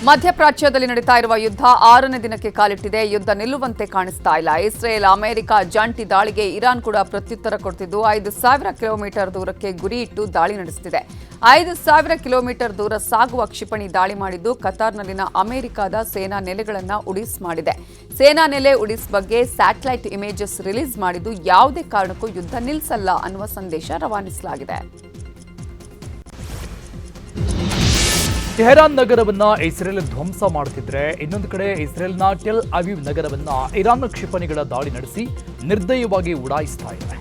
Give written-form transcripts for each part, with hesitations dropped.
ಮಧ್ಯಪ್ರಾಚ್ಯದಲ್ಲಿ ನಡೀತಾ ಇರುವ ಯುದ್ಧ 6ನೇ ದಿನಕ್ಕೆ ಕಾಲಿಟ್ಟಿದೆ. ಯುದ್ಧ ನಿಲ್ಲುವಂತೆ ಕಾಣಿಸ್ತಾ ಇಲ್ಲ. ಇಸ್ರೇಲ್ ಅಮೆರಿಕ ಜಂಟಿ ದಾಳಿಗೆ ಇರಾನ್ ಕೂಡ ಪ್ರತ್ಯುತ್ತರ ಕೊಡ್ತಿದ್ದು 5,000 ಕಿಲೋಮೀಟರ್ ದೂರಕ್ಕೆ ಗುರಿ ಇಟ್ಟು ದಾಳಿ ನಡೆಸುತ್ತಿದೆ. 5,000 ಕಿಲೋಮೀಟರ್ ದೂರ ಸಾಗುವ ಕ್ಷಿಪಣಿ ದಾಳಿ ಮಾಡಿದ್ದು ಕತಾರ್ನಲ್ಲಿನ ಅಮೆರಿಕದ ಸೇನಾ ನೆಲೆಗಳನ್ನು ಉಡಿಸ್ ಮಾಡಿದೆ. ಸೇನಾ ನೆಲೆ ಉಡಿಸ್ ಬಗ್ಗೆ ಸ್ಯಾಟಲೈಟ್ ಇಮೇಜಸ್ ರಿಲೀಸ್ ಮಾಡಿದ್ದು ಯಾವುದೇ ಕಾರಣಕ್ಕೂ ಯುದ್ಧ ನಿಲ್ಲಿಸಲ್ಲ ಅನ್ನುವ ಸಂದೇಶ ರವಾನಿಸಲಾಗಿದೆ. ಟೆಹರಾನ್ ನಗರವನ್ನ ಇಸ್ರೇಲ್ ಧ್ವಂಸ ಮಾಡುತ್ತಿದ್ರೆ, ಇನ್ನೊಂದು ಕಡೆ ಇಸ್ರೇಲ್ನ ಟೆಲ್ ಅವೀವ್ ನಗರವನ್ನ ಇರಾನ್ ಕ್ಷಿಪಣಿಗಳ ದಾಳಿ ನಡೆಸಿ ನಿರ್ದಯವಾಗಿ ಉಡಾಯಿಸ್ತಾ ಇದೆ.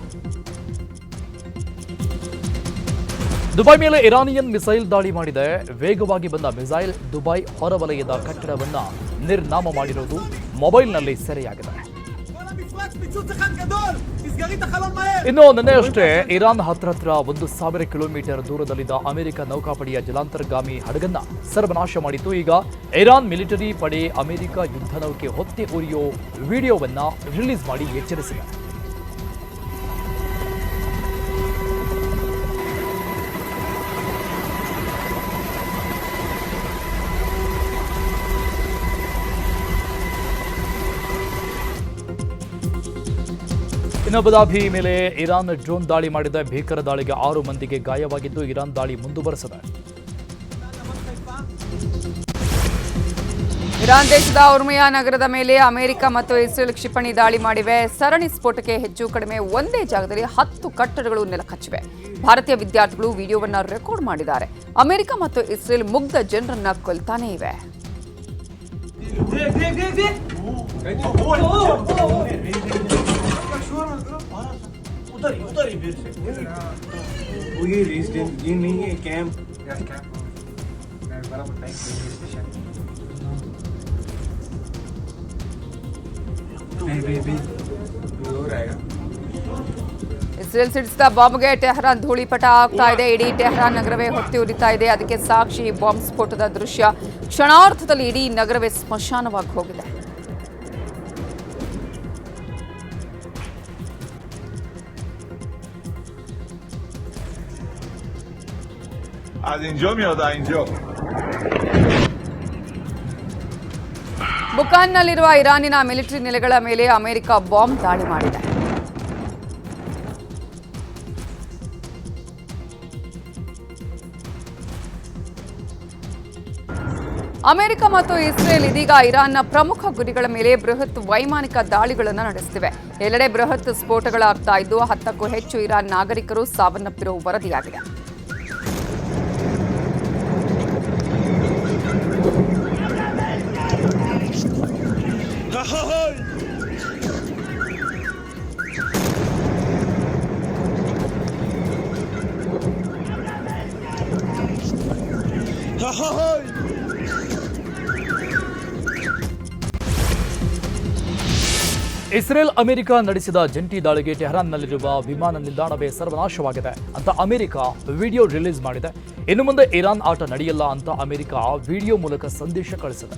ದುಬೈ ಮೇಲೆ ಇರಾನಿಯನ್ ಮಿಸೈಲ್ ದಾಳಿ ಮಾಡಿದೆ. ವೇಗವಾಗಿ ಬಂದ ಮಿಸೈಲ್ ದುಬೈ ಹೊರವಲಯದ ಕಟ್ಟಡವನ್ನ ನಿರ್ನಾಮ ಮಾಡಿರೋದು ಮೊಬೈಲ್ನಲ್ಲಿ ಸೆರೆಯಾಗಿದೆ. ಇನ್ನು ನಿನ್ನೆಯಷ್ಟೇ ಇರಾನ್ ಹತ್ರ 1,000 ಕಿಲೋಮೀಟರ್ ದೂರದಲ್ಲಿದ್ದ ಅಮೆರಿಕ ನೌಕಾಪಡೆಯ ಜಲಾಂತರ್ಗಾಮಿ ಹಡಗನ್ನ ಸರ್ವನಾಶ ಮಾಡಿತ್ತು. ಈಗ ಇರಾನ್ ಮಿಲಿಟರಿ ಪಡೆ ಅಮೆರಿಕ ಯುದ್ಧ ನೌಕೆ ಹೊತ್ತಿ ಉರಿಯೋ ವಿಡಿಯೋವನ್ನ ರಿಲೀಸ್ ಮಾಡಿ ಎಚ್ಚರಿಸಿದೆ. ಅಬುದಾಬಿ ಮೇಲೆ ಇರಾನ್ ಡ್ರೋನ್ ದಾಳಿ ಮಾಡಿದ. ಭೀಕರ ದಾಳಿಗೆ 6 ಮಂದಿಗೆ ಗಾಯವಾಗಿದ್ದು ಇರಾನ್ ದಾಳಿ ಮುಂದುವರೆಸಿದೆ. ಇರಾನ್ ದೇಶದ ಉರ್ಮಿಯಾ ನಗರದ ಮೇಲೆ ಅಮೆರಿಕ ಮತ್ತು ಇಸ್ರೇಲ್ ಕ್ಷಿಪಣಿ ದಾಳಿ ಮಾಡಿವೆ. ಸರಣಿ ಸ್ಫೋಟಕ್ಕೆ ಹೆಚ್ಚು ಕಡಿಮೆ ಒಂದೇ ಜಾಗದಲ್ಲಿ 10 ಕಟ್ಟಡಗಳು ನೆಲಕಚ್ಚಿವೆ. ಭಾರತೀಯ ವಿದ್ಯಾರ್ಥಿಗಳು ವಿಡಿಯೋವನ್ನ ರೆಕಾರ್ಡ್ ಮಾಡಿದ್ದಾರೆ. ಅಮೆರಿಕ ಮತ್ತು ಇಸ್ರೇಲ್ ಮುಗ್ಧ ಜನರನ್ನ ಕೊಲ್ತಾನೇ ಇವೆ. वो ये रेजिडेंट ये नहीं है कैंप बराबर टाइम स्टेशन भी हो रहेगा. ಇಸ್ರೇಲ್ ಸಿಡಿಸಿದ ಬಾಂಬ್ಗೆ ಟೆಹರಾನ್ ಧೂಳಿಪಟ ಆಗ್ತಾ ಇದೆ. ಇಡೀ ಟೆಹರಾನ್ ನಗರವೇ ಹೊತ್ತಿ ಉರಿತಾ ಇದೆ. ಅದಕ್ಕೆ ಸಾಕ್ಷಿ ಬಾಂಬ್ ಸ್ಫೋಟದ ದೃಶ್ಯ. ಕ್ಷಣಾರ್ಥದಲ್ಲಿ ಇಡೀ ನಗರವೇ ಸ್ಮಶಾನವಾಗಿ ಹೋಗಿದೆ. از اینجا میاد اینجا. ಬುಖಾನ್ನಲ್ಲಿರುವ ಇರಾನಿನ ಮಿಲಿಟರಿ ನೆಲೆಗಳ ಮೇಲೆ ಅಮೆರಿಕ ಬಾಂಬ್ ದಾಳಿ ಮಾಡಿದೆ. ಅಮೆರಿಕ ಮತ್ತು ಇಸ್ರೇಲ್ ಇದೀಗ ಇರಾನ್ನ ಪ್ರಮುಖ ಗುರಿಗಳ ಮೇಲೆ ಬೃಹತ್ ವೈಮಾನಿಕ ದಾಳಿಗಳನ್ನು ನಡೆಸುತ್ತಿವೆ. ಎಲ್ಲೆಡೆ ಬೃಹತ್ ಸ್ಫೋಟಗಳಾಗ್ತಾ ಇದ್ದು 10ಕ್ಕೂ ಹೆಚ್ಚು ಇರಾನ್ ನಾಗರಿಕರು ಸಾವನ್ನಪ್ಪಿರುವ ವರದಿಯಾಗಿದೆ. ಇಸ್ರೇಲ್ ಅಮೆರಿಕ ನಡೆಸಿದ ಜಂಟಿ ದಾಳಿಗೆ ಟೆಹರಾನ್ನಲ್ಲಿರುವ ವಿಮಾನ ನಿಲ್ದಾಣವೇ ಸರ್ವನಾಶವಾಗಿದೆ ಅಂತ ಅಮೆರಿಕ ವಿಡಿಯೋ ರಿಲೀಸ್ ಮಾಡಿದೆ. ಇನ್ನು ಮುಂದೆ ಇರಾನ್ ಆಟ ನಡೆಯಲ್ಲ ಅಂತ ಅಮೆರಿಕ ವಿಡಿಯೋ ಮೂಲಕ ಸಂದೇಶ ಕಳಿಸಿದೆ.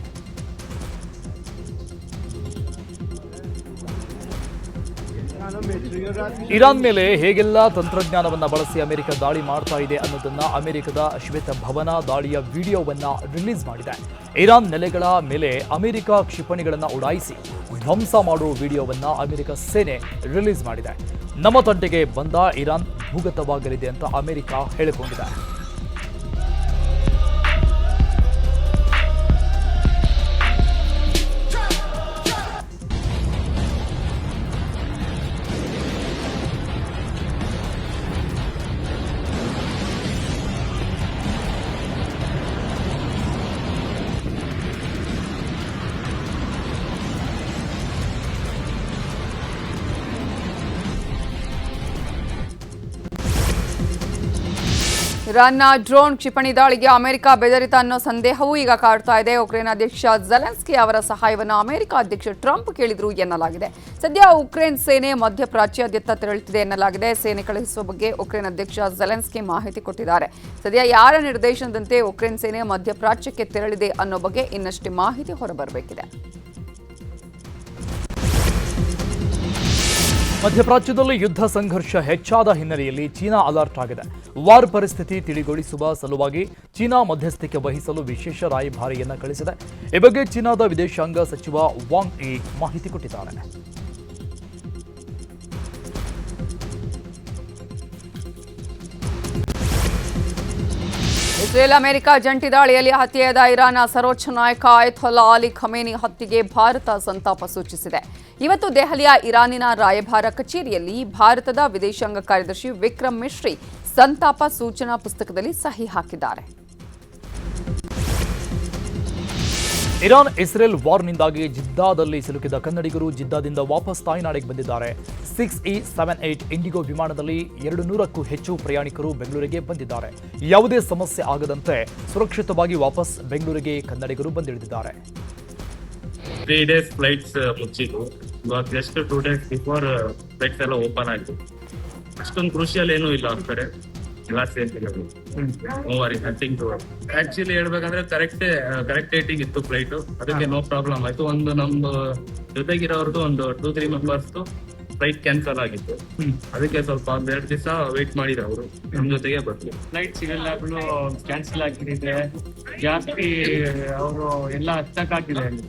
ಇರಾನ್ ಮೇಲೆ ಹೇಗೆಲ್ಲ ತಂತ್ರಜ್ಞಾನವನ್ನ ಬಳಸಿ ಅಮೆರಿಕ ದಾಳಿ ಮಾಡ್ತಾ ಇದೆ ಅನ್ನೋದನ್ನ ಅಮೆರಿಕದ ಶ್ವೇತ ಭವನ ದಾಳಿಯ ವಿಡಿಯೋವನ್ನ ರಿಲೀಸ್ ಮಾಡಿದೆ. ಇರಾನ್ ನೆಲೆಗಳ ಮೇಲೆ ಅಮೆರಿಕ ಕ್ಷಿಪಣಿಗಳನ್ನ ಉಡಾಯಿಸಿ ಧ್ವಂಸ ಮಾಡುವ ವಿಡಿಯೋವನ್ನ ಅಮೆರಿಕ ಸೇನೆ ರಿಲೀಸ್ ಮಾಡಿದೆ. ನಮ್ಮ ತಂಟೆಗೆ ಬಂದ ಇರಾನ್ ಭೂಗತವಾಗಲಿದೆ ಅಂತ ಅಮೆರಿಕ ಹೇಳಿಕೊಂಡಿದೆ. ಇರಾನ್ನ ಡ್ರೋನ್ ಕ್ಷಿಪಣಿ ದಾಳಿಗೆ ಅಮೆರಿಕ ಬೆದರಿತ ಅನ್ನೋ ಸಂದೇಹವೂ ಈಗ ಕಾಡ್ತಾ ಇದೆ. ಉಕ್ರೇನ್ ಅಧ್ಯಕ್ಷ ಝೆಲೆನ್ಸ್ಕಿ ಅವರ ಸಹಾಯವನ್ನು ಅಮೆರಿಕ ಅಧ್ಯಕ್ಷ ಟ್ರಂಪ್ ಕೇಳಿದ್ರು ಎನ್ನಲಾಗಿದೆ. ಸದ್ಯ ಉಕ್ರೇನ್ ಸೇನೆ ಮಧ್ಯಪ್ರಾಚ್ಯಾದ್ಯಂತ ತೆರಳುತ್ತಿದೆ ಎನ್ನಲಾಗಿದೆ. ಸೇನೆ ಕಳುಹಿಸುವ ಬಗ್ಗೆ ಉಕ್ರೇನ್ ಅಧ್ಯಕ್ಷ ಝೆಲೆನ್ಸ್ಕಿ ಮಾಹಿತಿ ಕೊಟ್ಟಿದ್ದಾರೆ. ಸದ್ಯ ಯಾರ ನಿರ್ದೇಶನದಂತೆ ಉಕ್ರೇನ್ ಸೇನೆ ಮಧ್ಯಪ್ರಾಚ್ಯಕ್ಕೆ ತೆರಳಿದೆ ಅನ್ನೋ ಬಗ್ಗೆ ಇನ್ನಷ್ಟು ಮಾಹಿತಿ ಹೊರಬರಬೇಕಿದೆ. ಮಧ್ಯಪ್ರಾಚ್ಯದಲ್ಲಿ ಯುದ್ಧ ಸಂಘರ್ಷ ಹೆಚ್ಚಾದ ಹಿನ್ನೆಲೆಯಲ್ಲಿ ಚೀನಾ ಅಲರ್ಟ್ ಆಗಿದೆ. ವಾರ್ ಪರಿಸ್ಥಿತಿ ತಿಳಿಗೊಳಿಸುವ ಸಲುವಾಗಿ ಚೀನಾ ಮಧ್ಯಸ್ಥಿಕೆ ವಹಿಸಲು ವಿಶೇಷ ರಾಯಭಾರಿಯನ್ನ ಕಳಿಸಿದೆ. ಈ ಬಗ್ಗೆ ಚೀನಾದ ವಿದೇಶಾಂಗ ಸಚಿವ ವಾಂಗ್ ಯಿ ಮಾಹಿತಿ ಕೊಟ್ಟಿದ್ದಾರೆ. ಇಸ್ರೇಲ್ ಅಮೆರಿಕ ಜಂಟಿ ದಾಳಿಯಲ್ಲಿ ಹತ್ಯೆಯಾದ ಇರಾನ್ನ ಸರ್ವೋಚ್ಚ ನಾಯಕ ಆಯತೊಲ್ಲಾ ಅಲಿ ಖಮೇನಿ ಹತ್ಯೆಗೆ ಭಾರತ ಸಂತಾಪ ಸೂಚಿಸಿದೆ. ಇವತ್ತು ದೆಹಲಿಯ ಇರಾನಿನ ರಾಯಭಾರ ಕಚೇರಿಯಲ್ಲಿ ಭಾರತದ ವಿದೇಶಾಂಗ ಕಾರ್ಯದರ್ಶಿ ವಿಕ್ರಮ್ ಮಿಶ್ರಿ ಸಂತಾಪ ಸೂಚನಾ ಪುಸ್ತಕದಲ್ಲಿ ಸಹಿ ಹಾಕಿದ್ದಾರೆ. ಇರಾನ್ ಇಸ್ರೇಲ್ ವಾರ್ನಿಂದಾಗಿ ಜಿದ್ದಾದಲ್ಲಿ ಸಿಲುಕಿದ ಕನ್ನಡಿಗರು ಜಿದ್ದಾದಿಂದ ವಾಪಸ್ ತಾಯ್ನಾಡಿಗೆ ಬಂದಿದ್ದಾರೆ. 6E78 ಇಂಡಿಗೋ ವಿಮಾನದಲ್ಲಿ 200ಕ್ಕೂ ಹೆಚ್ಚು ಪ್ರಯಾಣಿಕರು ಬೆಂಗಳೂರಿಗೆ ಬಂದಿದ್ದಾರೆ. ಯಾವುದೇ ಸಮಸ್ಯೆ ಆಗದಂತೆ ಸುರಕ್ಷಿತವಾಗಿ ವಾಪಸ್ ಬೆಂಗಳೂರಿಗೆ ಕನ್ನಡಿಗರು ಬಂದಿಳಿದಿದ್ದಾರೆ. 3 days ಫ್ಲೈಟ್ಸ್ ಮುಚ್ಚಿದ್ದು, ಇವಾಗ ಜಸ್ಟ್ 2 days ಬಿಫೋರ್ ಫ್ಲೈಟ್ಸ್ ಎಲ್ಲ ಓಪನ್ ಆಗಿದೆ. ಅಷ್ಟೊಂದು ಕ್ರೂಷಿಯಲ್ ಏನೂ ಇಲ್ಲ ಆ ಕಡೆ, ಎಲ್ಲ ಸೇಫ್ ಇದೆ. ನಥಿಂಗ್ ಟು ಆಕ್ಚುಲಿ ಹೇಳ್ಬೇಕಂದ್ರೆ ಕರೆಕ್ಟ್ ಡೇಟಿಗೆ ಇತ್ತು ಫ್ಲೈಟ್, ಅದಕ್ಕೆ ನೋ ಪ್ರಾಬ್ಲಮ್ ಆಯ್ತು. ಒಂದು ನಮ್ಮ ಜೊತೆಗಿರೋರ್ದು ಒಂದು 2-3 ಮೆಂಬರ್ಸ್ ಫ್ಲೈಟ್ ಕ್ಯಾನ್ಸಲ್ ಆಗಿತ್ತು, ಅದಕ್ಕೆ ಸ್ವಲ್ಪ 2 ದಿವಸ ವೇಟ್ ಮಾಡಿದ್ರು ಅವರು, ನಮ್ಮ ಜೊತೆಗೆ ಬರ್ಲಿ. ಫ್ಲೈಟ್ ಸಿಗಲ್ಲ ಕ್ಯಾನ್ಸಲ್ ಆಗಿದ್ರೆ ಜಾಸ್ತಿ ಅವರು ಎಲ್ಲ ಹತ್ತಕ್ಕಾಗಿದೆ. ಅಲ್ಲಿ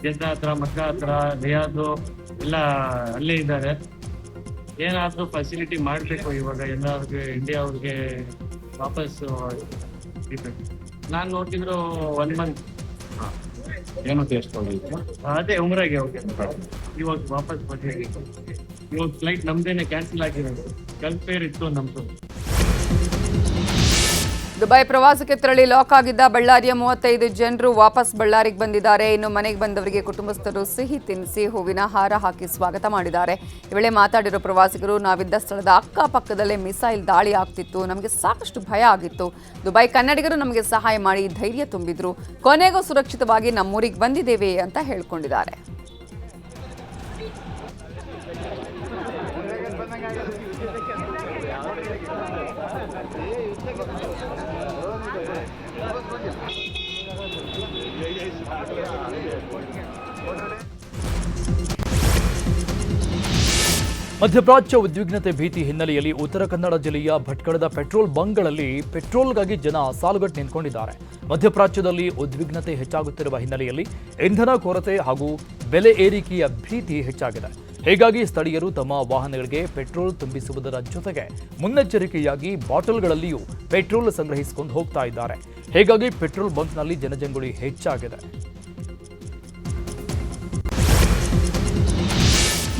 ಜೆದ್ದಾ ಹತ್ರ, ಮಕ್ಕಾ ಹತ್ರ, ರಿಯಾದು ಎಲ್ಲ ಅಲ್ಲೇ ಇದ್ದಾರೆ. ಏನಾದ್ರೂ ಫೆಸಿಲಿಟಿ ಮಾಡಬೇಕು ಇವಾಗ ಎಲ್ಲರಿಗೆ, ಇಂಡಿಯಾ ಅವ್ರಿಗೆ ವಾಪಸ್. ನಾನು ನೋಡ್ತಿದ್ರು 1 month ಏನೋ ಟೇಸ್ಟ್ ಹೋಗಿತ್ತು, ಅದೇ ಉಮ್ರಾಗೆ ಇವಾಗ ವಾಪಸ್ ಬಂದಿದ್ದೀವಿ. ಇವಾಗ ಫ್ಲೈಟ್ ನಮ್ದೇನೆ ಕ್ಯಾನ್ಸಲ್ ಆಗಿರೋದು, ಗಲ್ಫ್ ಏರ್ ಇತ್ತು ನಮ್ದು. ದುಬೈ ಪ್ರವಾಸಕ್ಕೆ ತೆರಳಿ ಲಾಕ್ ಆಗಿದ್ದ ಬಳ್ಳಾರಿಯ 35 ಜನರು ವಾಪಸ್ ಬಳ್ಳಾರಿಗೆ ಬಂದಿದ್ದಾರೆ. ಇನ್ನು ಮನೆಗೆ ಬಂದವರಿಗೆ ಕುಟುಂಬಸ್ಥರು ಸಿಹಿ ತಿನ್ನಿಸಿ ಹೂವಿನ ಹಾರ ಹಾಕಿ ಸ್ವಾಗತ ಮಾಡಿದ್ದಾರೆ. ಈ ವೇಳೆ ಮಾತಾಡಿರೋ ಪ್ರವಾಸಿಗರು, ನಾವಿದ್ದ ಸ್ಥಳದ ಅಕ್ಕಪಕ್ಕದಲ್ಲೇ ಮಿಸೈಲ್ ದಾಳಿ ಆಗ್ತಿತ್ತು, ನಮಗೆ ಸಾಕಷ್ಟು ಭಯ ಆಗಿತ್ತು. ದುಬೈ ಕನ್ನಡಿಗರು ನಮಗೆ ಸಹಾಯ ಮಾಡಿ ಧೈರ್ಯ ತುಂಬಿದ್ರು. ಕೊನೆಗೂ ಸುರಕ್ಷಿತವಾಗಿ ನಮ್ಮೂರಿಗೆ ಬಂದಿದ್ದೇವೆ ಅಂತ ಹೇಳ್ಕೊಂಡಿದ್ದಾರೆ. ಮಧ್ಯಪ್ರಾಚ್ಯ ಉದ್ವಿಗ್ನತೆ ಭೀತಿ ಹಿನ್ನೆಲೆಯಲ್ಲಿ ಉತ್ತರ ಕನ್ನಡ ಜಿಲ್ಲೆಯ ಭಟ್ಕಳದ ಪೆಟ್ರೋಲ್ ಬಂಕ್ಗಳಲ್ಲಿ ಪೆಟ್ರೋಲ್ಗಾಗಿ ಜನ ಸಾಲುಗಟ್ಟು ನಿಂತ್ಕೊಂಡಿದ್ದಾರೆ. ಮಧ್ಯಪ್ರಾಚ್ಯದಲ್ಲಿ ಉದ್ವಿಗ್ನತೆ ಹೆಚ್ಚಾಗುತ್ತಿರುವ ಹಿನ್ನೆಲೆಯಲ್ಲಿ ಇಂಧನ ಕೊರತೆ ಹಾಗೂ ಬೆಲೆ ಏರಿಕೆಯ ಭೀತಿ ಹೆಚ್ಚಾಗಿದೆ. ಹೀಗಾಗಿ ಸ್ಥಳೀಯರು ತಮ್ಮ ವಾಹನಗಳಿಗೆ ಪೆಟ್ರೋಲ್ ತುಂಬಿಸುವುದರ ಜೊತೆಗೆ ಮುನ್ನೆಚ್ಚರಿಕೆಯಾಗಿ ಬಾಟಲ್ಗಳಲ್ಲಿಯೂ ಪೆಟ್ರೋಲ್ ಸಂಗ್ರಹಿಸಿಕೊಂಡು ಹೋಗ್ತಾ ಇದ್ದಾರೆ. ಹೀಗಾಗಿ ಪೆಟ್ರೋಲ್ ಬಂಕ್ನಲ್ಲಿ ಜನಜಂಗುಳಿ ಹೆಚ್ಚಾಗಿದೆ.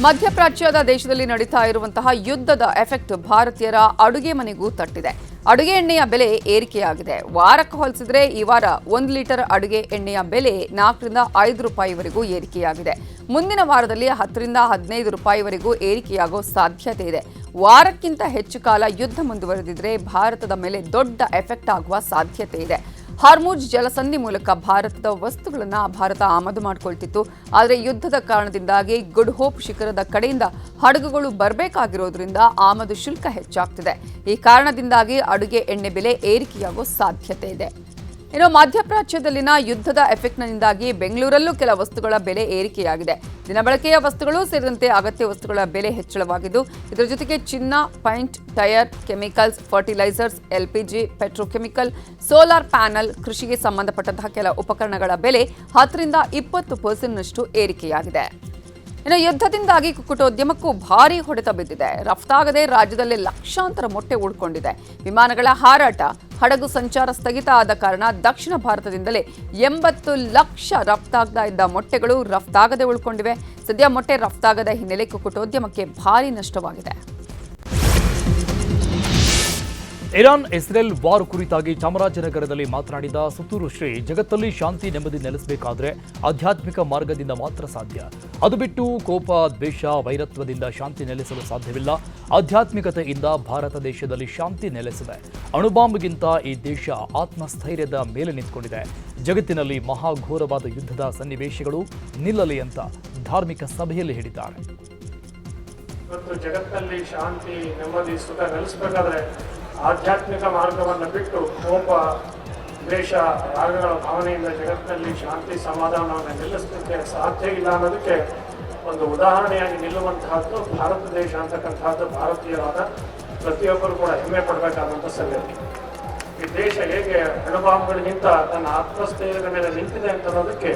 ಮಧ್ಯಪ್ರಾಚ್ಯದ ದೇಶದಲ್ಲಿ ನಡೀತಾ ಇರುವಂತಹ ಯುದ್ಧದ ಎಫೆಕ್ಟ್ ಭಾರತೀಯರ ಅಡುಗೆ ಮನೆಗೂ ತಟ್ಟಿದೆ. ಅಡುಗೆ ಎಣ್ಣೆಯ ಬೆಲೆ ಏರಿಕೆಯಾಗಿದೆ. ವಾರಕ್ಕೆ ಹೋಲಿಸಿದ್ರೆ ಈ ವಾರ 1 ಲೀಟರ್ ಅಡುಗೆ ಎಣ್ಣೆಯ ಬೆಲೆ 4 ರಿಂದ 5 ರೂಪಾಯಿವರೆಗೂ ಏರಿಕೆಯಾಗಿದೆ. ಮುಂದಿನ ವಾರದಲ್ಲಿ 10 ರಿಂದ 15 ರೂಪಾಯಿವರೆಗೂ ಏರಿಕೆಯಾಗೋ ಸಾಧ್ಯತೆ ಇದೆ. ವಾರಕ್ಕಿಂತ ಹೆಚ್ಚು ಕಾಲ ಯುದ್ಧ ಮುಂದುವರೆದಿದ್ರೆ ಭಾರತದ ಮೇಲೆ ದೊಡ್ಡ ಎಫೆಕ್ಟ್ ಆಗುವ ಸಾಧ್ಯತೆ ಇದೆ. ಹಾರ್ಮುಜ್ ಜಲಸಂಧಿ ಮೂಲಕ ಭಾರತದ ವಸ್ತುಗಳನ್ನು ಭಾರತ ಆಮದು ಮಾಡಿಕೊಳ್ತಿತ್ತು. ಆದರೆ ಯುದ್ಧದ ಕಾರಣದಿಂದಾಗಿ ಗುಡ್ ಹೋಪ್ ಶಿಖರದ ಕಡೆಯಿಂದ ಹಡಗುಗಳು ಬರಬೇಕಾಗಿರೋದ್ರಿಂದ ಆಮದು ಶುಲ್ಕ ಹೆಚ್ಚಾಗ್ತಿದೆ. ಈ ಕಾರಣದಿಂದಾಗಿ ಅಡುಗೆ ಎಣ್ಣೆ ಬೆಲೆ ಏರಿಕೆಯಾಗೋ ಸಾಧ್ಯತೆ ಇದೆ. ಇನ್ನು ಮಧ್ಯಪ್ರಾಚ್ಯದಲ್ಲಿನ ಯುದ್ಧದ ಎಫೆಕ್ಟ್ನಿಂದಾಗಿ ಬೆಂಗಳೂರಲ್ಲೂ ಕೆಲ ವಸ್ತುಗಳ ಬೆಲೆ ಏರಿಕೆಯಾಗಿದೆ. ದಿನಬಳಕೆಯ ವಸ್ತುಗಳು ಸೇರಿದಂತೆ ಅಗತ್ಯ ವಸ್ತುಗಳ ಬೆಲೆ ಹೆಚ್ಚಳವಾಗಿದ್ದು, ಇದರ ಜೊತೆಗೆ ಚಿನ್ನ, paint, tyre, chemicals, fertilisers, LPG, petrochemical, solar panel, ಕೃಷಿಗೆ ಸಂಬಂಧಪಟ್ಟಂತಹ ಕೆಲ ಉಪಕರಣಗಳ ಬೆಲೆ 10 ರಿಂದ 20% ಏರಿಕೆಯಾಗಿದೆ. ಇನ್ನು ಯುದ್ಧದಿಂದಾಗಿ ಕುಕ್ಕುಟೋದ್ಯಮಕ್ಕೂ ಭಾರೀ ಹೊಡೆತ ಬಿದ್ದಿದೆ. ರಫ್ತಾಗದೆ ರಾಜ್ಯದಲ್ಲಿ ಲಕ್ಷಾಂತರ ಮೊಟ್ಟೆ ಉಳ್ಕೊಂಡಿದೆ. ವಿಮಾನಗಳ ಹಾರಾಟ, ಹಡಗು ಸಂಚಾರ ಸ್ಥಗಿತ ಆದ ಕಾರಣ ದಕ್ಷಿಣ ಭಾರತದಿಂದಲೇ 80 ಲಕ್ಷ ರಫ್ತಾಗ್ತಾ ಇದ್ದ ಮೊಟ್ಟೆಗಳು ರಫ್ತಾಗದೆ ಉಳ್ಕೊಂಡಿವೆ. ಸದ್ಯ ಮೊಟ್ಟೆ ರಫ್ತಾಗದ ಹಿನ್ನೆಲೆ ಕುಕ್ಕುಟೋದ್ಯಮಕ್ಕೆ ಭಾರೀ ನಷ್ಟವಾಗಿದೆ. ಇರಾನ್ ಇಸ್ರೇಲ್ ವಾರ್ ಕುರಿತಾಗಿ ಚಾಮರಾಜನಗರದಲ್ಲಿ ಮಾತನಾಡಿದ ಸುತ್ತೂರು ಶ್ರೀ, ಜಗತ್ತಲ್ಲಿ ಶಾಂತಿ ನೆಮ್ಮದಿ ನೆಲೆಸಬೇಕಾದ್ರೆ ಆಧ್ಯಾತ್ಮಿಕ ಮಾರ್ಗದಿಂದ ಮಾತ್ರ ಸಾಧ್ಯ. ಅದು ಬಿಟ್ಟು ಕೋಪ, ದ್ವೇಷ, ವೈರತ್ವದಿಂದ ಶಾಂತಿ ನೆಲೆಸಲು ಸಾಧ್ಯವಿಲ್ಲ. ಆಧ್ಯಾತ್ಮಿಕತೆಯಿಂದ ಭಾರತ ದೇಶದಲ್ಲಿ ಶಾಂತಿ ನೆಲೆಸಿದೆ. ಅಣುಬಾಂಬ್ಗಿಂತ ಈ ದೇಶ ಆತ್ಮಸ್ಥೈರ್ಯದ ಮೇಲೆ ನಿಂತ್ಕೊಂಡಿದೆ. ಜಗತ್ತಿನಲ್ಲಿ ಮಹಾಘೋರವಾದ ಯುದ್ಧದ ಸನ್ನಿವೇಶಗಳು ನಿಲ್ಲಲಿ ಅಂತ ಧಾರ್ಮಿಕ ಸಭೆಯಲ್ಲಿ ಹೇಳಿದ್ದಾರೆ. ಇವತ್ತು ಜಗತ್ತಲ್ಲಿ ಶಾಂತಿ, ನೆಮ್ಮದಿ, ಸುಖ ನೆಲೆಸಬೇಕಾದ್ರೆ ಆಧ್ಯಾತ್ಮಿಕ ಮಾರ್ಗವನ್ನು ಬಿಟ್ಟು ಕೋಪ, ದ್ವೇಷ ರಾಗಗಳ ಭಾವನೆಯಿಂದ ಜಗತ್ತಿನಲ್ಲಿ ಶಾಂತಿ ಸಮಾಧಾನವನ್ನು ನಿಲ್ಲಿಸಲಿಕ್ಕೆ ಸಾಧ್ಯ ಇಲ್ಲ ಅನ್ನೋದಕ್ಕೆ ಒಂದು ಉದಾಹರಣೆಯಾಗಿ ನಿಲ್ಲುವಂತಹದ್ದು ಭಾರತ ದೇಶ ಅಂತಕ್ಕಂಥದ್ದು ಭಾರತೀಯರಾದ ಪ್ರತಿಯೊಬ್ಬರು ಕೂಡ ಹೆಮ್ಮೆ ಪಡಬೇಕಾದಂಥ ಸಂಗತಿ. ಈ ದೇಶ ಹೇಗೆ ಅಣುಬಾಂಬ್ಗಳಿಗಿಂತ ತನ್ನ ಆತ್ಮಸ್ಥೈರ್ಯದ ಮೇಲೆ ನಿಂತಿದೆ ಅಂತ ಅನ್ನೋದಕ್ಕೆ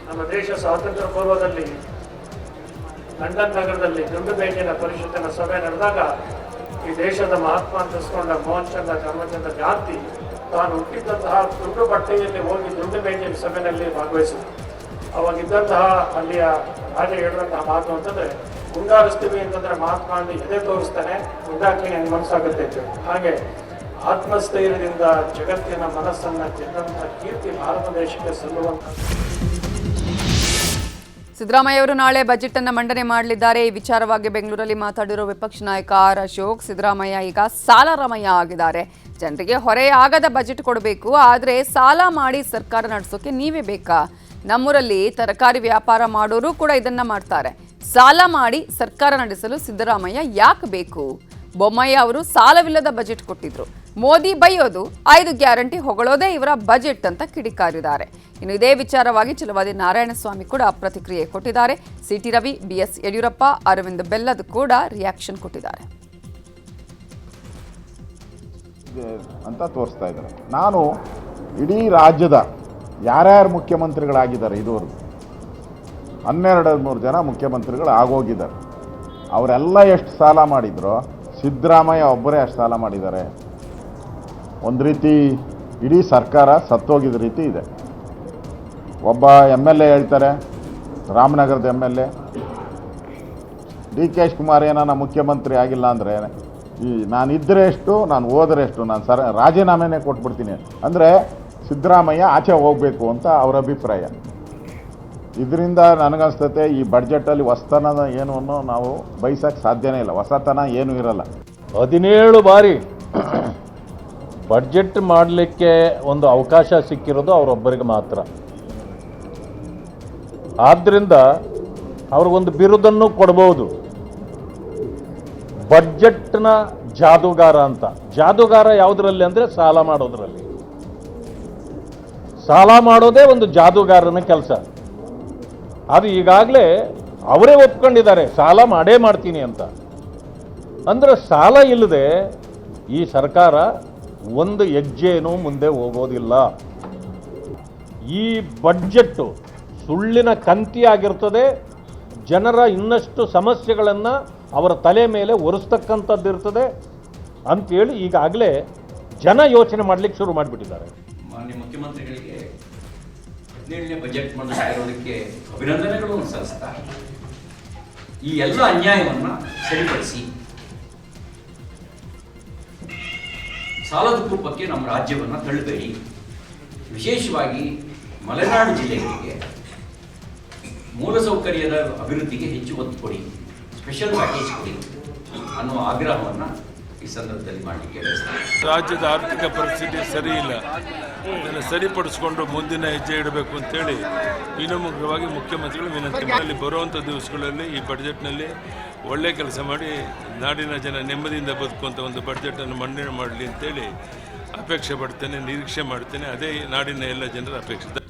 ನಮ್ಮ ದೇಶ ಸ್ವಾತಂತ್ರ್ಯ ಪೂರ್ವದಲ್ಲಿ ಲಂಡನ್ ನಗರದಲ್ಲಿ ದುಂಡು ಮೇಜಿನ ಪರಿಷತ್ತಿನ ಸಭೆ ನಡೆದಾಗ ಈ ದೇಶದ ಮಹಾತ್ಮ ಅಂತಿಸ್ಕೊಂಡ ಮೋಹನ್ ಚಂದ್ರ ಧರ್ಮಚಂದ್ರ ಗಾಂಧಿ ತಾನು ಹುಟ್ಟಿದ್ದಂತಹ ದುಂಡು ಬಟ್ಟೆಯಲ್ಲಿ ಹೋಗಿ ದುಂಡು ಮೇಜಿನ ಸಭೆಯಲ್ಲಿ ಭಾಗವಹಿಸಿದರು. ಅವಾಗಿದ್ದಂತಹ ಅಲ್ಲಿಯ ರಾಜ ಹೇಳಿದಂತಹ ಮಾತು ಅಂತಂದ್ರೆ, ಗುಂಡಾರಿಸ್ತೀವಿ ಅಂತಂದ್ರೆ ಮಹಾತ್ಮ ಗಾಂಧಿ ಎದೆ ತೋರಿಸ್ತಾನೆ, ಗುಂಡಾಕಿ ಹೆಂಗೆ ಮನಸ್ಸಾಗುತ್ತೆ ಅಂತ. ಹಾಗೆ ಆತ್ಮಸ್ಥೈರ್ಯದಿಂದ ಜಗತ್ತಿನ ಮನಸ್ಸನ್ನ ಗೆದ್ದಂತಹ ಕೀರ್ತಿ ಭಾರತ ದೇಶಕ್ಕೆ ಸಲ್ಲುವಂತಹ. ಸಿದ್ದರಾಮಯ್ಯ ಅವರು ನಾಳೆ ಬಜೆಟ್ ಅನ್ನು ಮಂಡನೆ ಮಾಡಲಿದ್ದಾರೆ. ಈ ವಿಚಾರವಾಗಿ ಬೆಂಗಳೂರಲ್ಲಿ ಮಾತಾಡಿರೋ ವಿಪಕ್ಷ ನಾಯಕ ಆರ್ ಅಶೋಕ್, ಸಿದ್ದರಾಮಯ್ಯ ಈಗ ಸಾಲರಾಮಯ್ಯ ಆಗಿದ್ದಾರೆ. ಜನರಿಗೆ ಹೊರೆಯಾಗದ ಬಜೆಟ್ ಕೊಡಬೇಕು, ಆದರೆ ಸಾಲ ಮಾಡಿ ಸರ್ಕಾರ ನಡೆಸೋಕೆ ನೀವೇ ಬೇಕಾ? ನಮ್ಮೂರಲ್ಲಿ ತರಕಾರಿ ವ್ಯಾಪಾರ ಮಾಡೋರು ಕೂಡ ಇದನ್ನ ಮಾಡ್ತಾರೆ. ಸಾಲ ಮಾಡಿ ಸರ್ಕಾರ ನಡೆಸಲು ಸಿದ್ದರಾಮಯ್ಯ ಯಾಕೆ ಬೇಕು? ಬೊಮ್ಮಾಯಿ ಅವರು ಸಾಲವಿಲ್ಲದ ಬಜೆಟ್ ಕೊಟ್ಟಿದ್ರು. ಮೋದಿ ಬೈಯೋದು, 5 ಗ್ಯಾರಂಟಿ ಹೊಗಳೋದೇ ಇವರ ಬಜೆಟ್ ಅಂತ ಕಿಡಿಕಾರಿದ್ದಾರೆ. ಇನ್ನು ಇದೇ ವಿಚಾರವಾಗಿ ಛಲವಾದಿ ನಾರಾಯಣಸ್ವಾಮಿ ಕೂಡ ಪ್ರತಿಕ್ರಿಯೆ ಕೊಟ್ಟಿದ್ದಾರೆ. ಸಿಟಿ ರವಿ, ಬಿಎಸ್ ಯಡಿಯೂರಪ್ಪ, ಅರವಿಂದ್ ಬೆಲ್ಲದ್ ಕೂಡ ರಿಯಾಕ್ಷನ್ ಕೊಟ್ಟಿದ್ದಾರೆ ಅಂತ ತೋರಿಸ್ತಾ ಇದ್ದಾರೆ. ನಾನು ಇಡೀ ರಾಜ್ಯದ ಯಾರ್ಯಾರು ಮುಖ್ಯಮಂತ್ರಿಗಳಾಗಿದ್ದಾರೆ ಇದುವರೆಗೂ 12-13 ಜನ ಮುಖ್ಯಮಂತ್ರಿಗಳು ಆಗೋಗಿದ್ದಾರೆ. ಅವರೆಲ್ಲ ಎಷ್ಟು ಸಾಲ ಮಾಡಿದ್ರು, ಸಿದ್ದರಾಮಯ್ಯ ಒಬ್ಬರೇ ಅಷ್ಟು ಸಾಲ ಮಾಡಿದ್ದಾರೆ. ಒಂದು ರೀತಿ ಇಡೀ ಸರ್ಕಾರ ಸತ್ತೋಗಿದ ರೀತಿ ಇದೆ. ಒಬ್ಬ MLA ಹೇಳ್ತಾರೆ, ರಾಮನಗರದ MLA DK ಶಿವಕುಮಾರ್ ಏನಾನ ಮುಖ್ಯಮಂತ್ರಿ ಆಗಿಲ್ಲ ಅಂದರೆ ನಾನು ಇದ್ದರೆ ಎಷ್ಟು, ನಾನು ಹೋದರೆ ಎಷ್ಟು, ನಾನು ರಾಜೀನಾಮೆನೇ ಕೊಟ್ಬಿಡ್ತೀನಿ ಅಂದರೆ ಸಿದ್ದರಾಮಯ್ಯ ಆಚೆ ಹೋಗಬೇಕು ಅಂತ ಅವರ ಅಭಿಪ್ರಾಯ. ಇದರಿಂದ ನನಗನ್ಸ್ತತೆ ಈ ಬಡ್ಜೆಟಲ್ಲಿ ಹೊಸತನ ಏನು ಅನ್ನೋ ನಾವು ಬಯಸೋಕ್ಕೆ ಸಾಧ್ಯನೇ ಇಲ್ಲ. ಹೊಸತನ ಏನೂ ಇರಲ್ಲ. 17 ಬಾರಿ ಬಡ್ಜೆಟ್ ಮಾಡಲಿಕ್ಕೆ ಒಂದು ಅವಕಾಶ ಸಿಕ್ಕಿರೋದು ಅವರೊಬ್ಬರಿಗೆ ಮಾತ್ರ. ಆದ್ದರಿಂದ ಅವ್ರಿಗೊಂದು ಬಿರುದನ್ನು ಕೊಡ್ಬೋದು, ಬಡ್ಜೆಟ್ನ ಜಾದೂಗಾರ ಅಂತ. ಜಾದೂಗಾರ ಯಾವುದರಲ್ಲಿ ಅಂದರೆ ಸಾಲ ಮಾಡೋದ್ರಲ್ಲಿ. ಸಾಲ ಮಾಡೋದೇ ಒಂದು ಜಾದೂಗಾರನ ಕೆಲಸ. ಅದು ಈಗಾಗಲೇ ಅವರೇ ಒಪ್ಕೊಂಡಿದ್ದಾರೆ, ಸಾಲ ಮಾಡೇ ಮಾಡ್ತೀನಿ ಅಂತ. ಅಂದರೆ ಸಾಲ ಇಲ್ಲದೆ ಈ ಸರ್ಕಾರ ಒಂದು ಹೆಜ್ಜೆನೂ ಮುಂದೆ ಹೋಗೋದಿಲ್ಲ. ಈ ಬಡ್ಜೆಟ್ಟು ಸುಳ್ಳಿನ ಕಂತಿ ಆಗಿರ್ತದೆ. ಜನರ ಇನ್ನಷ್ಟು ಸಮಸ್ಯೆಗಳನ್ನು ಅವರ ತಲೆ ಮೇಲೆ ಒರೆಸ್ತಕ್ಕಂಥದ್ದಿರ್ತದೆ ಅಂಥೇಳಿ ಈಗಾಗಲೇ ಜನ ಯೋಚನೆ ಮಾಡಲಿಕ್ಕೆ ಶುರು ಮಾಡಿಬಿಟ್ಟಿದ್ದಾರೆ. ಮಾನ್ಯ ಮುಖ್ಯಮಂತ್ರಿಗಳಿಗೆ 17ನೇ ಬಜೆಟ್ ಮಂಡನೆ ಇರೋದಕ್ಕೆ ಅಭಿನಂದನೆಗಳು ಸಲ್ಲಿಸ್ತಾ, ಈ ಎಲ್ಲ ಅನ್ಯಾಯವನ್ನು ಸರಿಪಡಿಸಿ ಸಾಲದ ಕೂಪಕ್ಕೆ ನಮ್ಮ ರಾಜ್ಯವನ್ನು ತಳ್ಳಬೇಡಿ. ವಿಶೇಷವಾಗಿ ಮಲೆನಾಡು ಜಿಲ್ಲೆಗಳಿಗೆ ಮೂಲಸೌಕರ್ಯದ ಅಭಿವೃದ್ಧಿಗೆ ಹೆಚ್ಚು ಒತ್ತು ಕೊಡಿ, ಸ್ಪೆಷಲ್ ಪ್ಯಾಕೇಜ್ ಕೊಡಿ ಅನ್ನುವ ಆಗ್ರಹವನ್ನು ಈ ಸಂದರ್ಭದಲ್ಲಿ ಮಾಡಲಿಕ್ಕೆ ಬಯಸ್ತಾರೆ. ರಾಜ್ಯದ ಆರ್ಥಿಕ ಪರಿಸ್ಥಿತಿ ಸರಿ ಇಲ್ಲ, ಅದನ್ನು ಸರಿಪಡಿಸಿಕೊಂಡು ಮುಂದಿನ ಹೆಜ್ಜೆ ಇಡಬೇಕು ಅಂತೇಳಿ ಇನ್ನೂ ಮುಖ್ಯವಾಗಿ ಮುಖ್ಯಮಂತ್ರಿಗಳು ವಿನಂತಿ ಮಾಡಿ ಬರುವಂಥ ದಿವಸಗಳಲ್ಲಿ ಈ ಬಡ್ಜೆಟ್ನಲ್ಲಿ ಒಳ್ಳೆ ಕೆಲಸ ಮಾಡಿ ನಾಡಿನ ಜನ ನೆಮ್ಮದಿಯಿಂದ ಬದುಕುವಂಥ ಒಂದು ಬಡ್ಜೆಟನ್ನು ಮಂಡನೆ ಮಾಡಲಿ ಅಂತೇಳಿ ಅಪೇಕ್ಷೆ ಪಡ್ತೇನೆ, ನಿರೀಕ್ಷೆ ಮಾಡ್ತೇನೆ. ಅದೇ ನಾಡಿನ ಎಲ್ಲ ಜನರ ಅಪೇಕ್ಷೆ.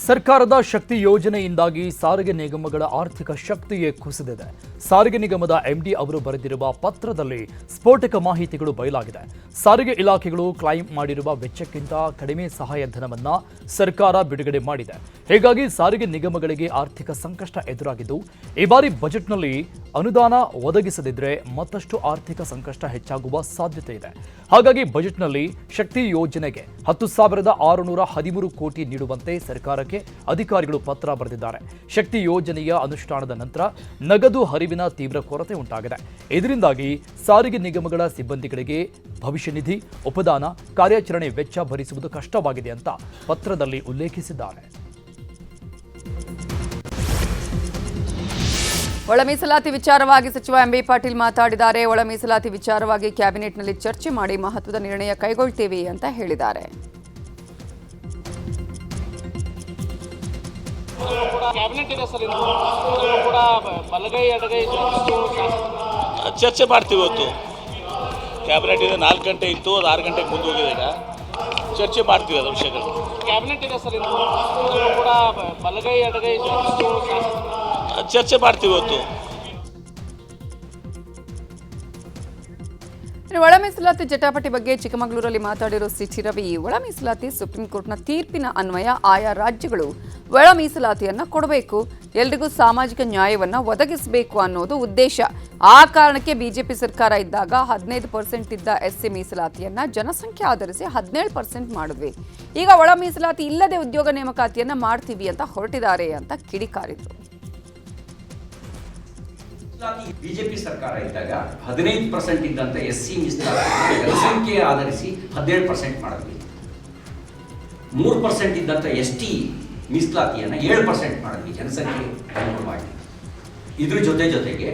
ಸರ್ಕಾರದ ಶಕ್ತಿ ಯೋಜನೆಯಿಂದಾಗಿ ಸಾರಿಗೆ ನಿಗಮಗಳ ಆರ್ಥಿಕ ಶಕ್ತಿಯೇ ಕುಸಿದಿದೆ. ಸಾರಿಗೆ ನಿಗಮದ MD ಅವರು ಬರೆದಿರುವ ಪತ್ರದಲ್ಲಿ ಸ್ಫೋಟಕ ಮಾಹಿತಿಗಳು ಬಯಲಾಗಿದೆ. ಸಾರಿಗೆ ಇಲಾಖೆಗಳು ಕ್ಲೈಮ್ ಮಾಡಿರುವ ವೆಚ್ಚಕ್ಕಿಂತ ಕಡಿಮೆ ಸಹಾಯಧನವನ್ನ ಸರ್ಕಾರ ಬಿಡುಗಡೆ ಮಾಡಿದೆ. ಹೀಗಾಗಿ ಸಾರಿಗೆ ನಿಗಮಗಳಿಗೆ ಆರ್ಥಿಕ ಸಂಕಷ್ಟ ಎದುರಾಗಿದ್ದು, ಈ ಬಾರಿ ಬಜೆಟ್ನಲ್ಲಿ ಅನುದಾನ ಒದಗಿಸದಿದ್ರೆ ಮತ್ತಷ್ಟು ಆರ್ಥಿಕ ಸಂಕಷ್ಟ ಹೆಚ್ಚಾಗುವ ಸಾಧ್ಯತೆ ಇದೆ. ಹಾಗಾಗಿ ಬಜೆಟ್ನಲ್ಲಿ ಶಕ್ತಿ ಯೋಜನೆಗೆ 10,613 ಕೋಟಿ ನೀಡುವಂತೆ ಸರ್ಕಾರಕ್ಕೆ ಅಧಿಕಾರಿಗಳು ಪತ್ರ ಬರೆದಿದ್ದಾರೆ. ಶಕ್ತಿ ಯೋಜನೆಯ ಅನುಷ್ಠಾನದ ನಂತರ ನಗದು ಹರಿವಿನ ತೀವ್ರ ಕೊರತೆ ಉಂಟಾಗಿದೆ. ಇದರಿಂದಾಗಿ ಸಾರಿಗೆ ನಿಗಮಗಳ ಸಿಬ್ಬಂದಿಗಳಿಗೆ ಭವಿಷ್ಯ ನಿಧಿ, ಉಪದಾನ, ಕಾರ್ಯಾಚರಣೆ ವೆಚ್ಚ ಭರಿಸುವುದು ಕಷ್ಟವಾಗಿದೆ ಅಂತ ಪತ್ರದಲ್ಲಿ ಉಲ್ಲೇಖಿಸಿದ್ದಾರೆ. ಒಳ ಮೀಸಲಾತಿ ವಿಚಾರವಾಗಿ ಸಚಿವ MB ಪಾಟೀಲ್ ಮಾತಾಡಿದ್ದಾರೆ. ಒಳ ಮೀಸಲಾತಿ ವಿಚಾರವಾಗಿ ಕ್ಯಾಬಿನೆಟ್ನಲ್ಲಿ ಚರ್ಚೆ ಮಾಡಿ ಮಹತ್ವದ ನಿರ್ಣಯ ಕೈಗೊಳ್ತೀವಿ ಅಂತ ಹೇಳಿದ್ದಾರೆ. ಚರ್ಚೆ ಮಾಡ್ತೀವಿ. ಇವತ್ತು ಕ್ಯಾಬಿನೆಟ್ ಇದೆ, 4 ಗಂಟೆ ಇತ್ತು, ಅದು 6 ಗಂಟೆಗೆ ಮುಂದೆ ಹೋಗಿದೆ. ಈಗ ಚರ್ಚೆ ಮಾಡ್ತೀವಿ ಅದ್ರ ವಿಷಯಗಳು. ಕ್ಯಾಬಿನೆಟ್ ಇದೆ ಸರ್, ಕೂಡ ಬಲಗೈ ಎಡಗೈ ಚರ್ಚೆ ಮಾಡ್ತೀವಿ ಇವತ್ತು. ಒಳ ಮೀಸಲಾತಿ ಜಟಾಪಟಿ ಬಗ್ಗೆ ಚಿಕ್ಕಮಗಳೂರಲ್ಲಿ ಮಾತಾಡಿರೋ ಸಿಟಿ ರವಿ, ಒಳ ಮೀಸಲಾತಿ ಸುಪ್ರೀಂ ಕೋರ್ಟ್ನ ತೀರ್ಪಿನ ಅನ್ವಯ ಆಯಾ ರಾಜ್ಯಗಳು ಒಳ ಮೀಸಲಾತಿಯನ್ನ ಕೊಡಬೇಕು, ಎಲ್ರಿಗೂ ಸಾಮಾಜಿಕ ನ್ಯಾಯವನ್ನ ಒದಗಿಸಬೇಕು ಅನ್ನೋದು ಉದ್ದೇಶ. ಆ ಕಾರಣಕ್ಕೆ ಬಿಜೆಪಿ ಸರ್ಕಾರ ಇದ್ದಾಗ 15% ಇದ್ದ ಎಸ್ಸಿ ಮೀಸಲಾತಿಯನ್ನ ಜನಸಂಖ್ಯೆ ಆಧರಿಸಿ 17% ಮಾಡಿದ್ವಿ. ಈಗ ಒಳ ಮೀಸಲಾತಿ ಇಲ್ಲದೆ ಉದ್ಯೋಗ ನೇಮಕಾತಿಯನ್ನ ಮಾಡ್ತೀವಿ ಅಂತ ಹೊರಟಿದ್ದಾರೆ ಅಂತ ಕಿಡಿಕಾರಿದ್ರು. ಬಿಜೆಪಿ ಸರ್ಕಾರ ಇದ್ದಾಗ 15% ಇದ್ದಂತ ಎಸ್ಸಿ ಮೀಸಲಾತಿ ಜನಸಂಖ್ಯೆ ಆಧರಿಸಿ 17% ಮಾಡಿದ್ವಿ. 3% ಇದ್ದಂತ ಎಸ್ಟಿ ಮೀಸಲಾತಿಯನ್ನು 7% ಮಾಡಿದ್ವಿ ಜನಸಂಖ್ಯೆ ಅನುಗುಣವಾಗಿ. ಇದ್ರ ಜೊತೆಗೆ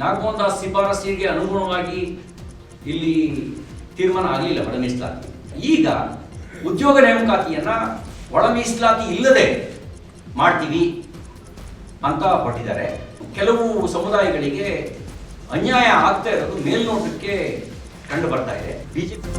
ನಾಗಮೋಹನ್ ಶಿಫಾರಸ್ಸಿಗೆ ಅನುಗುಣವಾಗಿ ಇಲ್ಲಿ ತೀರ್ಮಾನ ಆಗಲಿಲ್ಲ ಒಳ ಮೀಸಲಾತಿ. ಈಗ ಉದ್ಯೋಗ ನೇಮಕಾತಿಯನ್ನ ಒಳ ಮೀಸಲಾತಿ ಇಲ್ಲದೆ ಮಾಡ್ತೀವಿ ಅಂತ ಹೊರಟಿದ್ದಾರೆ. ಕೆಲವು ಸಮುದಾಯಗಳಿಗೆ ಅನ್ಯಾಯ ಆಗ್ತಾ ಇರೋದು ಮೇಲ್ನೋಟಕ್ಕೆ ಕಂಡು ಬರ್ತಾ ಇದೆ. ಬಿಜೆಪಿ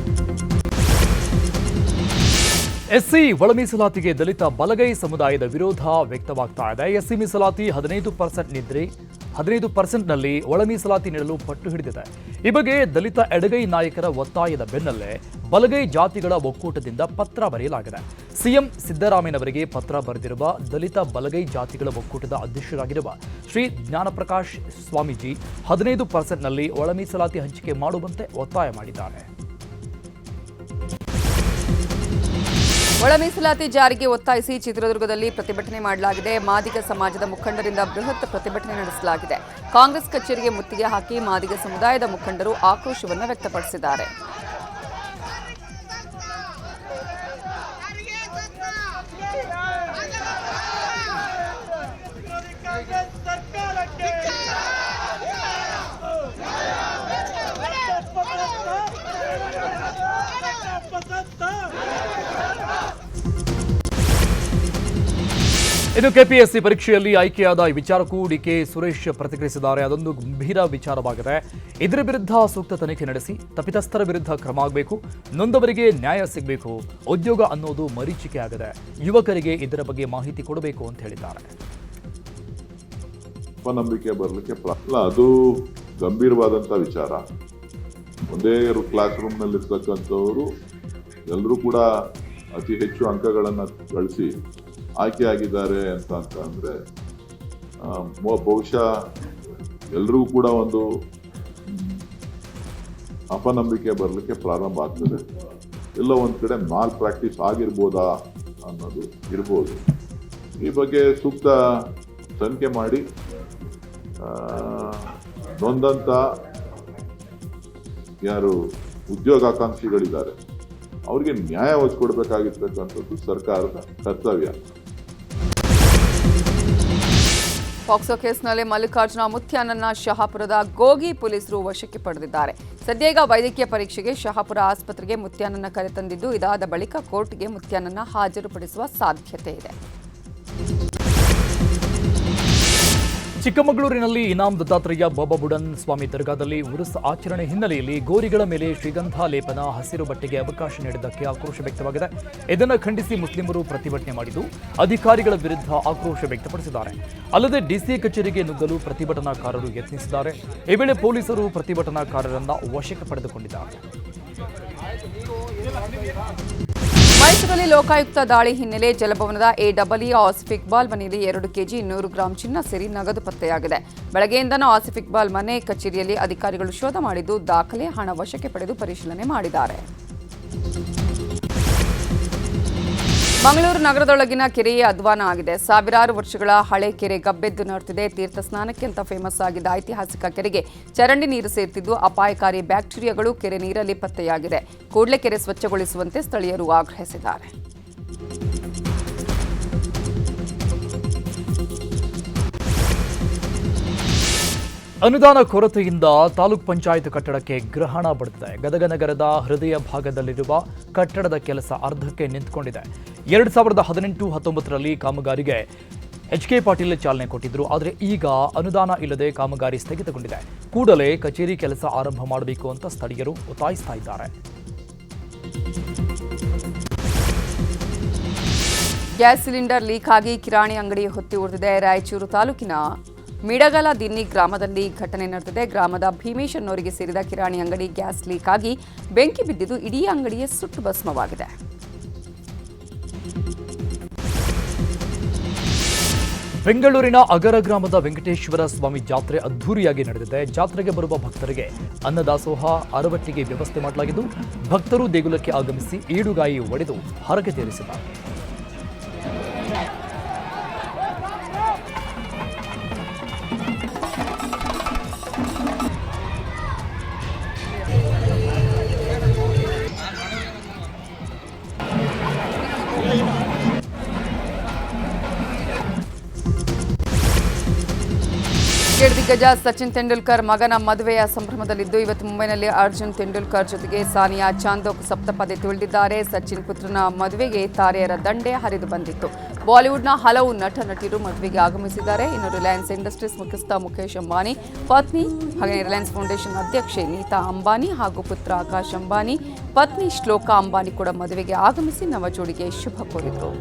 ಎಸ್ಸಿ ಒಳ ಮೀಸಲಾತಿಗೆ ದಲಿತ ಬಲಗೈ ಸಮುದಾಯದ ವಿರೋಧ ವ್ಯಕ್ತವಾಗ್ತಾ ಇದೆ. ಎಸ್ಸಿ ಮೀಸಲಾತಿ 15%ನಲ್ಲಿ ಒಳ ಮೀಸಲಾತಿ ನೀಡಲು ಪಟ್ಟು ಹಿಡಿದಿದೆ. ಈ ಬಗ್ಗೆ ದಲಿತ ಎಡಗೈ ನಾಯಕರ ಒತ್ತಾಯದ ಬೆನ್ನಲ್ಲೇ ಬಲಗೈ ಜಾತಿಗಳ ಒಕ್ಕೂಟದಿಂದ ಪತ್ರ ಬರೆಯಲಾಗಿದೆ. ಸಿಎಂ ಸಿದ್ದರಾಮಯ್ಯನವರಿಗೆ ಪತ್ರ ಬರೆದಿರುವ ದಲಿತ ಬಲಗೈ ಜಾತಿಗಳ ಒಕ್ಕೂಟದ ಅಧ್ಯಕ್ಷರಾಗಿರುವ ಶ್ರೀ ಜ್ಞಾನಪ್ರಕಾಶ್ ಸ್ವಾಮೀಜಿ 15%ನಲ್ಲಿ ಒಳ ಮೀಸಲಾತಿ ಹಂಚಿಕೆ ಮಾಡುವಂತೆ ಒತ್ತಾಯ ಮಾಡಿದ್ದಾರೆ. ಒಳ ಮೀಸಲಾತಿ ಜಾರಿಗೆ ಒತ್ತಾಯಿಸಿ ಚಿತ್ರದುರ್ಗದಲ್ಲಿ ಪ್ರತಿಭಟನೆ ಮಾಡಲಾಗಿದೆ. ಮಾದಿಗ ಸಮಾಜದ ಮುಖಂಡರಿಂದ ಬೃಹತ್ ಪ್ರತಿಭಟನೆ ನಡೆಸಲಾಗಿದೆ. ಕಾಂಗ್ರೆಸ್ ಕಚೇರಿಗೆ ಮುತ್ತಿಗೆ ಹಾಕಿ ಮಾದಿಗ ಸಮುದಾಯದ ಮುಖಂಡರು ಆಕ್ರೋಶವನ್ನು ವ್ಯಕ್ತಪಡಿಸಿದ್ದಾರೆ. ಇನ್ನು ಕೆಪಿಎಸ್ಸಿ ಪರೀಕ್ಷೆಯಲ್ಲಿ ಆಯ್ಕೆಯಾದ ಈ ವಿಚಾರಕ್ಕೂ ಡಿಕೆ ಸುರೇಶ್ ಪ್ರತಿಕ್ರಿಯಿಸಿದ್ದಾರೆ. ಅದೊಂದು ಗಂಭೀರ ವಿಚಾರವಾಗಿದೆ. ಇದರ ವಿರುದ್ಧ ಸೂಕ್ತ ತನಿಖೆ ನಡೆಸಿ ತಪ್ಪಿತಸ್ಥರ ವಿರುದ್ಧ ಕ್ರಮ ಆಗಬೇಕು, ನೊಂದವರಿಗೆ ನ್ಯಾಯ ಸಿಗಬೇಕು. ಉದ್ಯೋಗ ಅನ್ನೋದು ಮರೀಚಿಕೆ ಆಗದೆ, ಯುವಕರಿಗೆ ಇದರ ಬಗ್ಗೆ ಮಾಹಿತಿ ಕೊಡಬೇಕು ಅಂತ ಹೇಳಿದ್ದಾರೆ. ಅಪನಂಬಿಕೆ ಬರಲಿಕ್ಕೆ ಅದು ಗಂಭೀರವಾದಂಥ ವಿಚಾರ. ಒಂದೇ ಕ್ಲಾಸ್ ರೂಮ್ನಲ್ಲಿರ್ತಕ್ಕಂಥವರು ಎಲ್ಲರೂ ಕೂಡ ಅತಿ ಹೆಚ್ಚು ಅಂಕಗಳನ್ನು ಗಳಿಸಿ ಆಯ್ಕೆಯಾಗಿದ್ದಾರೆ ಅಂತ ಅಂದರೆ ಬಹುಶಃ ಎಲ್ರಿಗೂ ಕೂಡ ಒಂದು ಅಪನಂಬಿಕೆ ಬರಲಿಕ್ಕೆ ಪ್ರಾರಂಭ ಆಗ್ತದೆ. ಎಲ್ಲ ಒಂದು ಕಡೆ ಮಾಲ್ ಪ್ರಾಕ್ಟೀಸ್ ಆಗಿರ್ಬೋದಾ ಅನ್ನೋದು ಇರ್ಬೋದು. ಈ ಬಗ್ಗೆ ಸೂಕ್ತ ತನಿಖೆ ಮಾಡಿ ನೊಂದಂಥ ಯಾರು ಉದ್ಯೋಗಾಕಾಂಕ್ಷಿಗಳಿದ್ದಾರೆ ಅವರಿಗೆ ನ್ಯಾಯ ಒದಗಿಸ್ಕೊಡ್ಬೇಕಾಗಿರ್ತಕ್ಕಂಥದ್ದು ಸರ್ಕಾರದ ಕರ್ತವ್ಯ. ಪಾಕ್ಸೋ ಕೇಸ್ನಲ್ಲಿ ಮಲ್ಲಿಕಾರ್ಜುನ ಮುತ್ಯಾನನ್ನ ಶಹಾಪುರದ ಗೋಗಿ ಪೊಲೀಸರು ವಶಕ್ಕೆ ಪಡೆದಿದ್ದಾರೆ. ಸದ್ಯ ಈಗ ವೈದ್ಯಕೀಯ ಪರೀಕ್ಷೆಗೆ ಶಹಾಪುರ ಆಸ್ಪತ್ರೆಗೆ ಮುತ್ಯಾನನ್ನ ಕರೆತಂದಿದ್ದು, ಇದಾದ ಬಳಿಕ ಕೋರ್ಟ್ಗೆ ಮುತ್ಯಾನನ್ನ ಹಾಜರುಪಡಿಸುವ ಸಾಧ್ಯತೆ ಇದೆ. ಚಿಕ್ಕಮಗಳೂರಿನಲ್ಲಿ ಇನಾಮ್ ದತ್ತಾತ್ರೇಯ ಬಾಬಾ ಬುಡನ್ ಸ್ವಾಮಿ ದರ್ಗಾದಲ್ಲಿ ಉರುಸ್ ಆಚರಣೆ ಹಿನ್ನೆಲೆಯಲ್ಲಿ ಗೋರಿಗಳ ಮೇಲೆ ಶ್ರೀಗಂಧ ಲೇಪನ, ಹಸಿರು ಬಟ್ಟೆಗೆ ಅವಕಾಶ ನೀಡಿದ್ದಕ್ಕೆ ಆಕ್ರೋಶ ವ್ಯಕ್ತವಾಗಿದೆ. ಇದನ್ನು ಖಂಡಿಸಿ ಮುಸ್ಲಿಮರು ಪ್ರತಿಭಟನೆ ಮಾಡಿದ್ದು, ಅಧಿಕಾರಿಗಳ ವಿರುದ್ಧ ಆಕ್ರೋಶ ವ್ಯಕ್ತಪಡಿಸಿದ್ದಾರೆ. ಅಲ್ಲದೆ ಡಿಸಿ ಕಚೇರಿಗೆ ನುಗ್ಗಲು ಪ್ರತಿಭಟನಾಕಾರರು ಯತ್ನಿಸಿದ್ದಾರೆ. ಈ ವೇಳೆ ಪೊಲೀಸರು ಪ್ರತಿಭಟನಾಕಾರರನ್ನ ವಶಕ್ಕೆ ಪಡೆದುಕೊಂಡಿದ್ದಾರೆ. ಮೈಸೂರಲ್ಲಿ ಲೋಕಾಯುಕ್ತ ದಾಳಿ ಹಿನ್ನೆಲೆ ಜಲಭವನದ ಎಡಬ್ಲ್ಯೂ ಆಸಿಫ್ ಇಕ್ಬಾಲ್ ಮನೆಯಲ್ಲಿ 2 ಕೆಜಿ 200 ಗ್ರಾಂ ಚಿನ್ನ ಸೇರಿ ನಗದು ಪತ್ತೆಯಾಗಿದೆ. ಬೆಳಗ್ಗೆಯಿಂದನೂ ಆಸಿಫ್ ಇಕ್ಬಾಲ್ ಮನೆ ಕಚೇರಿಯಲ್ಲಿ ಅಧಿಕಾರಿಗಳು ಶೋಧ ಮಾಡಿದ್ದು, ದಾಖಲೆ, ಹಣ ವಶಕ್ಕೆ ಪಡೆದು ಪರಿಶೀಲನೆ ಮಾಡಿದ್ದಾರೆ. ಮಂಗಳೂರು ನಗರದೊಳಗಿನ ಕೆರೆಯೇ ಅಧ್ವಾನ ಆಗಿದೆ. ಸಾವಿರಾರು ವರ್ಷಗಳ ಹಳೆ ಕೆರೆ ಗಬ್ಬೆದ್ದು ನಡ್ತಿದೆ. ತೀರ್ಥ ಸ್ನಾನಕ್ಕೆ ಅಂತ ಫೇಮಸ್ ಆಗಿದ್ದ ಐತಿಹಾಸಿಕ ಕೆರೆಗೆ ಚರಂಡಿ ನೀರು ಸೇರ್ತಿದ್ದು, ಅಪಾಯಕಾರಿ ಬ್ಯಾಕ್ಟೀರಿಯಾಗಳು ಕೆರೆ ನೀರಲ್ಲಿ ಪತ್ತೆಯಾಗಿದೆ. ಕೂಡಲೇ ಕೆರೆ ಸ್ವಚ್ಛಗೊಳಿಸುವಂತೆ ಸ್ಥಳೀಯರು ಆಗ್ರಹಿಸಿದ್ದಾರೆ. ಅನುದಾನ ಕೊರತೆಯಿಂದ ತಾಲೂಕ್ ಪಂಚಾಯತ್ ಕಟ್ಟಡಕ್ಕೆ ಗ್ರಹಣ ಬಡಿದಿದೆ. ಗದಗ ನಗರದ ಹೃದಯ ಭಾಗದಲ್ಲಿರುವ ಕಟ್ಟಡದ ಕೆಲಸ ಅರ್ಧಕ್ಕೆ ನಿಂತುಕೊಂಡಿದೆ. 2018-19ರಲ್ಲಿ ಕಾಮಗಾರಿಗೆ ಎಚ್.ಕೆ. ಪಾಟೀಲ್ ಚಾಲನೆ ಕೊಟ್ಟಿದ್ರು. ಆದರೆ ಈಗ ಅನುದಾನ ಇಲ್ಲದೆ ಕಾಮಗಾರಿ ಸ್ಥಗಿತಗೊಂಡಿದೆ. ಕೂಡಲೇ ಕಚೇರಿ ಕೆಲಸ ಆರಂಭ ಮಾಡಬೇಕು ಅಂತ ಸ್ಥಳೀಯರು ಒತ್ತಾಯಿಸ್ತಾ ಇದ್ದಾರೆ. ಗ್ಯಾಸ್ ಸಿಲಿಂಡರ್ ಲೀಕ್ ಆಗಿ ಕಿರಾಣಿ ಅಂಗಡಿ ಹೊತ್ತಿ ಉರಿದಿದೆ. ರಾಯಚೂರು ತಾಲೂಕಿನ ಮಿಡಗಲ ದಿನ್ನಿ ಗ್ರಾಮದಲ್ಲಿ ಘಟನೆ ನಡೆದಿದೆ. ಗ್ರಾಮದ ಭೀಮೇಶ್ ಅನ್ನೋರಿಗೆ ಸೇರಿದ ಕಿರಾಣಿ ಅಂಗಡಿ ಗ್ಯಾಸ್ ಲೀಕ್ ಆಗಿ ಬೆಂಕಿ ಬಿದ್ದಿದ್ದು ಇಡೀ ಅಂಗಡಿಯೇ ಸುಟ್ಟು ಭಸ್ಮವಾಗಿದೆ. ಬೆಂಗಳೂರಿನ ಅಗರ ಗ್ರಾಮದ ವೆಂಕಟೇಶ್ವರ ಸ್ವಾಮಿ ಜಾತ್ರೆ ಅದ್ಧೂರಿಯಾಗಿ ನಡೆದಿದೆ. ಜಾತ್ರೆಗೆ ಬರುವ ಭಕ್ತರಿಗೆ ಅನ್ನದಾಸೋಹ ಅರವಟ್ಟಿಗೆ ವ್ಯವಸ್ಥೆ ಮಾಡಲಾಗಿದ್ದು ಭಕ್ತರು ದೇಗುಲಕ್ಕೆ ಆಗಮಿಸಿ ಈಡುಗಾಯಿ ಒಡೆದು ಹರಕೆ ತೀರಿಸಿದ್ದಾರೆ. ಕ್ರಿಕೆಟ್ ದಿಗ್ಗಜ ಸಚಿನ್ ತೆಂಡೂಲ್ಕರ್ ಮಗನ ಮದುವೆಯ ಸಂಭ್ರಮದಲ್ಲಿದ್ದು ಇವತ್ತು ಮುಂಬೈನಲ್ಲಿ ಅರ್ಜುನ್ ತೆಂಡೂಲ್ಕರ್ ಜೊತೆಗೆ ಸಾನಿಯಾ ಚಾಂದೋಕ್ ಸಪ್ತಪದಿ ತುಳಿದಿದ್ದಾರೆ. ಸಚಿನ್ ಪುತ್ರನ ಮದುವೆಗೆ ತಾರೆಯರ ದಂಡೆ ಹರಿದು ಬಂದಿತ್ತು. ಬಾಲಿವುಡ್ನ ಹಲವು ನಟ ನಟಿಯರು ಮದುವೆಗೆ ಆಗಮಿಸಿದ್ದಾರೆ. ಇನ್ನು ರಿಲಯನ್ಸ್ ಇಂಡಸ್ಟ್ರೀಸ್ ಮುಖ್ಯಸ್ಥ ಮುಖೇಶ್ ಅಂಬಾನಿ ಪತ್ನಿ ಹಾಗೆ ರಿಲಯನ್ಸ್ ಫೌಂಡೇಶನ್ ಅಧ್ಯಕ್ಷೆ ನೀತಾ ಅಂಬಾನಿ ಹಾಗೂ ಪುತ್ರ ಆಕಾಶ್ ಅಂಬಾನಿ ಪತ್ನಿ ಶ್ಲೋಕಾ ಅಂಬಾನಿ ಕೂಡ ಮದುವೆಗೆ ಆಗಮಿಸಿ ನವಜೋಡಿಗೆ ಶುಭ ಕೋರಿದರು.